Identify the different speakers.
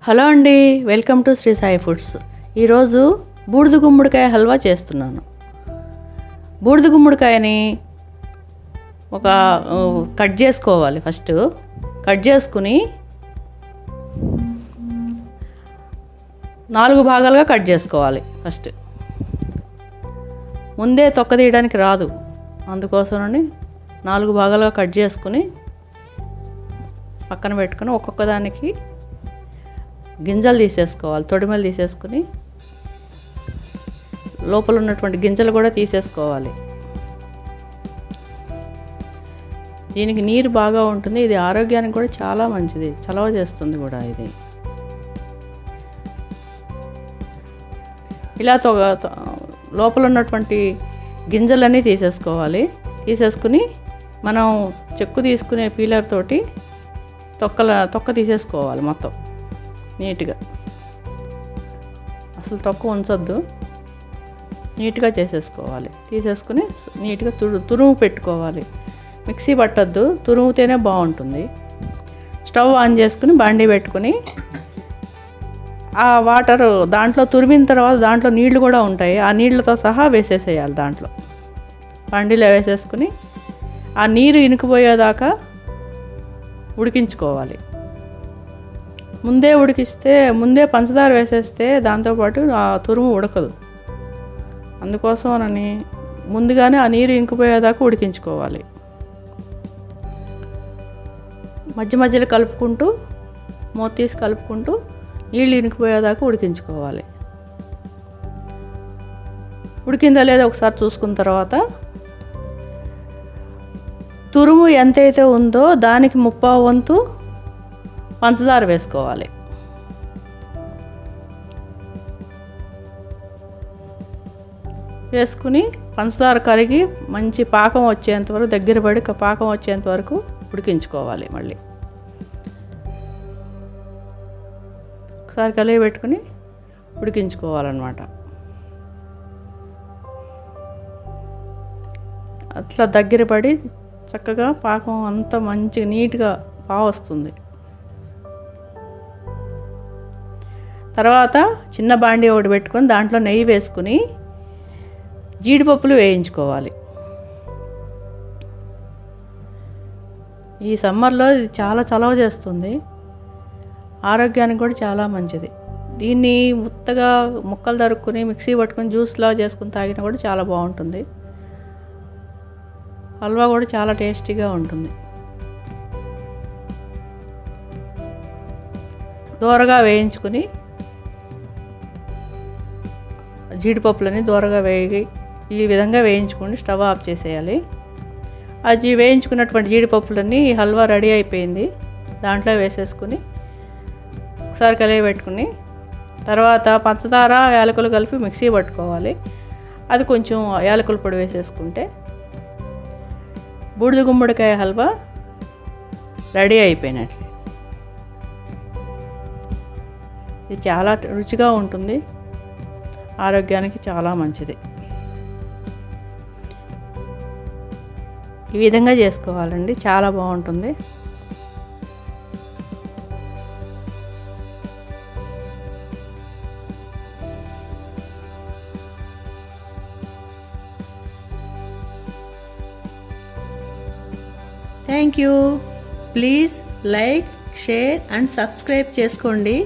Speaker 1: Hello అండి, welcome to Sri Sai foods. ఈరోజు బూడిద గుమ్మడికాయ హల్వా చేస్తున్నాను. బూడిద గుమ్మడికాయని కట్ చేసుకోవాలి. ఫస్ట్ కట్ చేసుకుని 4 భాగాలుగా కట్ చేసుకోవాలి. ఫస్ట్ ముందే తొక్క తీయడానికి రాదు, అందుకోసమని 4 భాగాలుగా కట్ చేసుకుని పక్కన పెట్టుకుని ఒక్కొక్క దానికి గింజలు తీసేసుకోవాలి. తొడిమలు తీసేసుకుని లోపల ఉన్నటువంటి గింజలు కూడా తీసేసుకోవాలి. దీనికి నీరు బాగా ఉంటుంది. ఇది ఆరోగ్యానికి కూడా చాలా మంచిది, చలవ చేస్తుంది కూడా. ఇది ఇలా లోపల ఉన్నటువంటి గింజలన్నీ తీసేసుకోవాలి. తీసేసుకుని మనం చెక్కు తీసుకునే పీలర్ తోటి తొక్క తీసేసుకోవాలి మొత్తం నీట్గా. అసలు తొక్క ఉంచొద్దు, నీట్గా చేసేసుకోవాలి. తీసేసుకుని నీట్గా తురుము పెట్టుకోవాలి. మిక్సీ పట్టద్దు, తురుముతేనే బాగుంటుంది. స్టవ్ ఆన్ చేసుకుని బాండీ పెట్టుకుని ఆ వాటర్ దాంట్లో తురిమిన తర్వాత దాంట్లో నీళ్లు కూడా ఉంటాయి, ఆ నీళ్ళతో సహా వేసేసేయాలి. దాంట్లో బాండీలో వేసేసుకుని ఆ నీరు ఇనుకుపోయేదాకా ఉడికించుకోవాలి. ముందే పంచదార వేసేస్తే దాంతోపాటు ఆ తురుము ఉడకదు. అందుకోసమని ముందుగానే ఆ నీరు ఇంకిపోయేదాకా ఉడికించుకోవాలి. మధ్య మధ్యలో కలుపుకుంటూ మూత తీసి కలుపుకుంటూ నీళ్ళు ఇనికిపోయేదాకా ఉడికించుకోవాలి. ఉడికిందా లేదా ఒకసారి చూసుకున్న తర్వాత తురుము ఎంతైతే ఉందో దానికి 3/4 వంతు పంచదార వేసుకోవాలి. వేసుకుని పంచదార కరిగి మంచి పాకం వచ్చేంత వరకు, దగ్గర పడి పాకం వచ్చేంత వరకు ఉడికించుకోవాలి. మళ్ళీ ఒకసారి కలిగి పెట్టుకుని ఉడికించుకోవాలన్నమాట. అట్లా దగ్గర పడి చక్కగా పాకం అంతా మంచిగా నీట్గా వస్తుంది. తర్వాత చిన్న బాండీ ఒకటి పెట్టుకొని దాంట్లో నెయ్యి వేసుకుని జీడిపప్పులు వేయించుకోవాలి. ఈ సమ్మర్లో ఇది చాలా చలవ చేస్తుంది, ఆరోగ్యానికి కూడా చాలా మంచిది. దీన్ని ముత్తగా ముక్కలు తరుక్కుని మిక్సీ పట్టుకుని జ్యూస్లా చేసుకుని తాగినా కూడా చాలా బాగుంటుంది. హల్వా కూడా చాలా టేస్టీగా ఉంటుంది. దోరగా వేయించుకుని జీడిపప్పులని దోరగా ఈ విధంగా వేయించుకొని స్టవ్ ఆఫ్ చేసేయాలి. అది వేయించుకున్నటువంటి జీడిపప్పులన్నీ ఈ హల్వా రెడీ అయిపోయింది. దాంట్లో వేసేసుకుని ఒకసారి కలిగి పెట్టుకుని తర్వాత పంచదార యాలకులు కలిపి మిక్సీ పట్టుకోవాలి. అది కొంచెం యాలకుల పొడి వేసేసుకుంటే బూడిద గుమ్మడికాయ హల్వా రెడీ అయిపోయినట్లే. ఇది చాలా రుచిగా ఉంటుంది, ఆరోగ్యానికి చాలా మంచిది. ఈ విధంగా చేసుకోవాలండి, చాలా బాగుంటుంది. Thank you. Please like, share and subscribe చేసుకోండి.